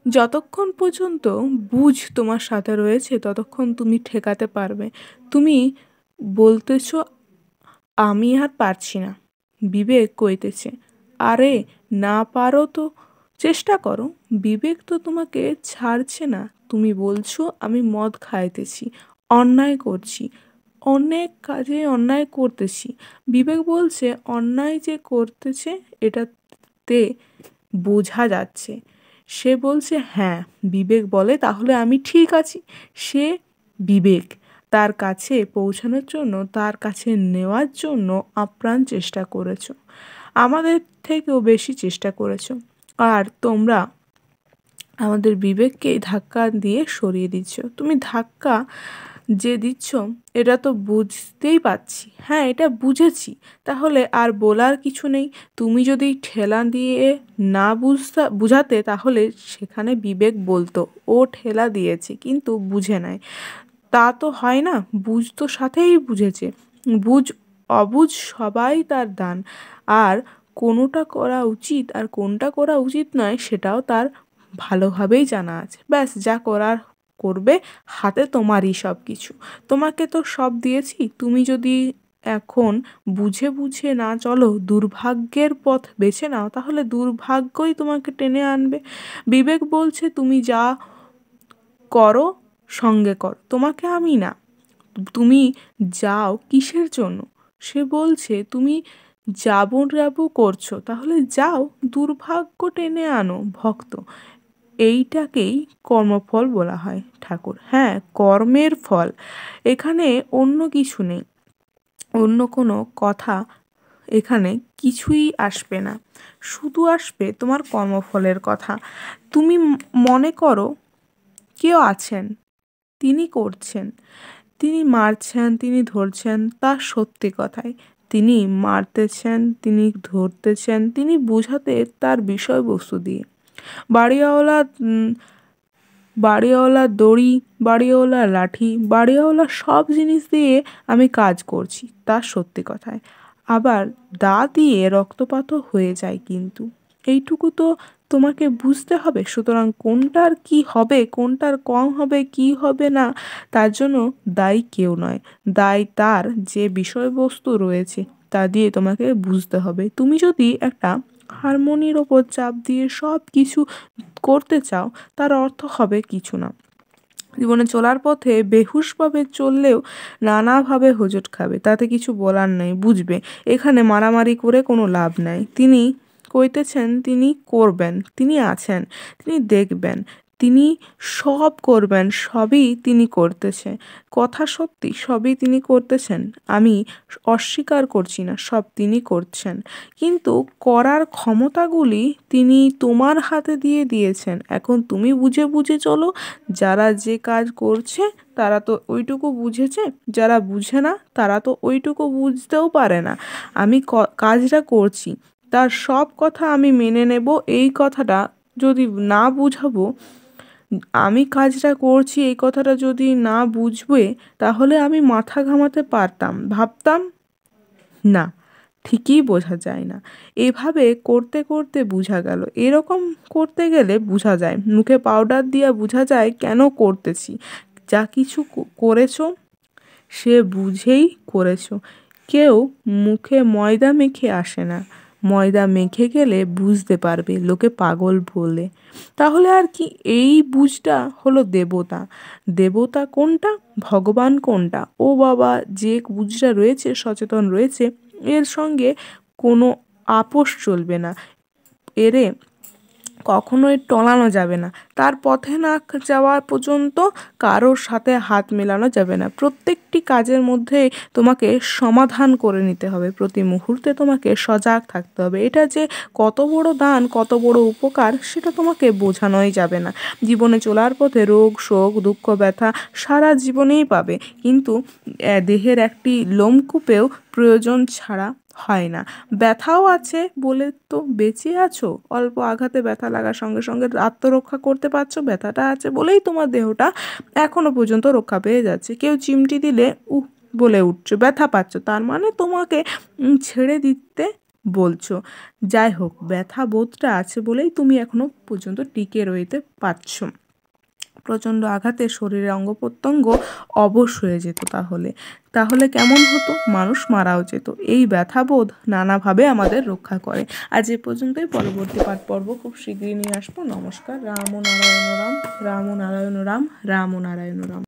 যতক্ষণ পর্যন্ত বুঝ তোমার সাথে রয়েছে ততক্ষণ তুমি ঠেকাতে পারবে। তুমি বলতেছো আমি আর পারছি না, বিবেক কইতেছে আরে না পারো তো চেষ্টা করো, বিবেক তো তোমাকে ছাড়ছে না। তুমি বলছো আমি মদ খাইতেছি, অন্যায় করছি, অনেক কাজে অন্যায় করতেছি। বিবেক বলছে অন্যায় যে করতেছে এটাতে বোঝা যাচ্ছে। সে বলছে হ্যাঁ, বিবেক বলে তাহলে আমি ঠিক আছি। সে বিবেক তার কাছে পৌঁছানোর জন্য, তার কাছে নেওয়ার জন্য আপ্রাণ চেষ্টা করেছো, আমাদের থেকেও বেশি চেষ্টা করেছো। আর তোমরা আমাদের বিবেককেই ধাক্কা দিয়ে সরিয়ে দিচ্ছ। তুমি ধাক্কা যে দিচ্ছ এটা তো বুঝতেই পারছি, হ্যাঁ এটা বুঝেছি, তাহলে আর বলার কিছু নেই। তুমি যদি ঠেলা দিয়ে না বুঝাতে তাহলে সেখানে বিবেক বলতো ও ঠেলা দিয়েছে কিন্তু বুঝে নাই। তা তো হয় না, বুঝ তো সাথেই বুঝেছে। বুঝ অবুঝ সবাই তার দান। আর কোনোটা করা উচিত আর কোনটা করা উচিত নয় সেটাও তার ভালোভাবেই জানা আছে। ব্যাস যা করার করবে, হাতে তোমারই সব কিছু। তোমাকে তো সব দিয়েছি, তুমি যদি এখন বুঝে বুঝে না চলো, দুর্ভাগ্যের পথ বেছে নাও, তাহলে দুর্ভাগ্যই তোমাকে টেনে আনবে। বিবেক বলছে তুমি যা করো সঙ্গে করো, তোমাকে আমি না। তুমি যাও কিসের জন্য? সে বলছে তুমি যাবো যাবো করছো, তাহলে যাও, দুর্ভাগ্য টেনে আনো ভক্ত। এইটাকেই কর্মফল বলা হয় ঠাকুর, হ্যাঁ কর্মের ফল। এখানে অন্য কিছু নেই, অন্য কোনো কথা এখানে কিছুই আসবে না, শুধু আসবে তোমার কর্মফলের কথা। তুমি মনে করো কেউ আছেন, তিনি করছেন, তিনি মারছেন, তিনি ধরছেন, তা সত্যি কথাই। তিনি মারতেছেন, তিনি ধরতেছেন, তিনি বোঝাতে তার বিষয়বস্তু দিয়ে। বাড়িওয়ালা বাড়িওয়ালা দড়ি, বাড়িওয়ালা লাঠি, বাড়িওয়ালা সব জিনিস দিয়ে আমি কাজ করছি, তা সত্যি কথায়। আবার দা দিয়ে রক্তপাতও হয়ে যায়, কিন্তু এইটুকু তো তোমাকে বুঝতে হবে। সুতরাং কোনটার কি হবে, কোনটার কম হবে, কি হবে না, তার জন্য দায়ী কেউ নয়। দায় তার যে বিষয়বস্তু রয়েছে তা দিয়ে তোমাকে বুঝতে হবে। তুমি যদি একটা হারমোনির ওপর চাপ দিয়ে সব কিছু করতে চাও, তার অর্থ হবে কিছু না। জীবনে চলার পথে বেহুশভাবে চললেও নানাভাবে হোঁচট খাবে, তাতে কিছু বলার নেই, বুঝবে এখানে মারামারি করে কোনো লাভ নাই। তিনি কইতেছেন, তিনি করবেন, তিনি আছেন, তিনি দেখবেন, তিনি সব করবেন, সবই তিনি করতেছে। কথা সত্যি, সবই তিনি করতেছেন, আমি অস্বীকার করছি না, সব তিনি করছেন। কিন্তু করার ক্ষমতাগুলি তিনি তোমার হাতে দিয়ে দিয়েছেন, এখন তুমি বুঝে বুঝে চলো। যারা যে কাজ করছে তারা তো ওইটুকু বুঝেছে, যারা বুঝে না তারা তো ওইটুকু বুঝতেও পারে না। আমি কাজটা করছি, তার সব কথা আমি মেনে নেব, এই কথাটা যদি না বুঝাবো, আমি কাজটা করছি এই কথাটা যদি না বুঝবে, তাহলে আমি মাথা ঘামাতে পারতাম, ভাবতাম না, ঠিকই বোঝা যায় না। এভাবে করতে করতে বোঝা গেল, এরকম করতে গেলে বোঝা যায়, মুখে পাউডার দিয়া বোঝা যায় কেন করতেছি। যা কিছু করেছো সে বুঝেই করেছো। কেউ মুখে ময়দা মেখে আসে না, ময়দা মেখে গেলে বুঝতে পারবে লোকে পাগল বলে। তাহলে আর কি, এই বুঝটা হলো দেবতা। দেবতা কোনটা, ভগবান কোনটা, ও বাবা, যে বুঝটা রয়েছে, সচেতন রয়েছে, এর সঙ্গে কোনো আপোষ চলবে না, এরে কখনোই টলানো যাবে না, তার পথে না যাওয়া পর্যন্ত কারোর সাথে হাত মেলানো যাবে না। প্রত্যেকটি কাজের মধ্যে তোমাকে সমাধান করে নিতে হবে, প্রতি মুহূর্তে তোমাকে সজাগ থাকতে হবে। এটা যে কত বড় দান, কত বড় উপকার, সেটা তোমাকে বোঝানোই যাবে না। জীবনে চলার পথে রোগ শোক দুঃখ ব্যথা সারা জীবনেই পাবে, কিন্তু দেহের একটি লোমকূপেও প্রয়োজন ছাড়া হয় না। ব্যথাও আছে বলে তো বেঁচে আছো, অল্প আঘাতে ব্যথা লাগার সঙ্গে সঙ্গে আত্মরক্ষা করতে পারছো, ব্যথাটা আছে বলেই তোমার দেহটা এখনো পর্যন্ত রক্ষা পেয়ে যাচ্ছে। কেউ চিমটি দিলে বলে উঠছো, ব্যথা পাচ্ছ, তার মানে তোমাকে ছেড়ে দিতে বলছো। যাই হোক, ব্যথা বোধটা আছে বলেই তুমি এখনো পর্যন্ত টিকে রইতে পারছো। প্রচণ্ড আঘাতে শরীরের অঙ্গ প্রত্যঙ্গ অবশ হয়ে যেত, তাহলে তাহলে কেমন হতো? মানুষ মারাও যেত। এই ব্যথাবোধ নানাভাবে আমাদের রক্ষা করে। আজ এ পর্যন্তই। পরবর্তী পাঠ পর্ব খুব শীঘ্রই নিয়ে আসবো। নমস্কার। রাম ও নারায়ণ রাম, রাম ও নারায়ণ রাম, রাম ও নারায়ণ রাম।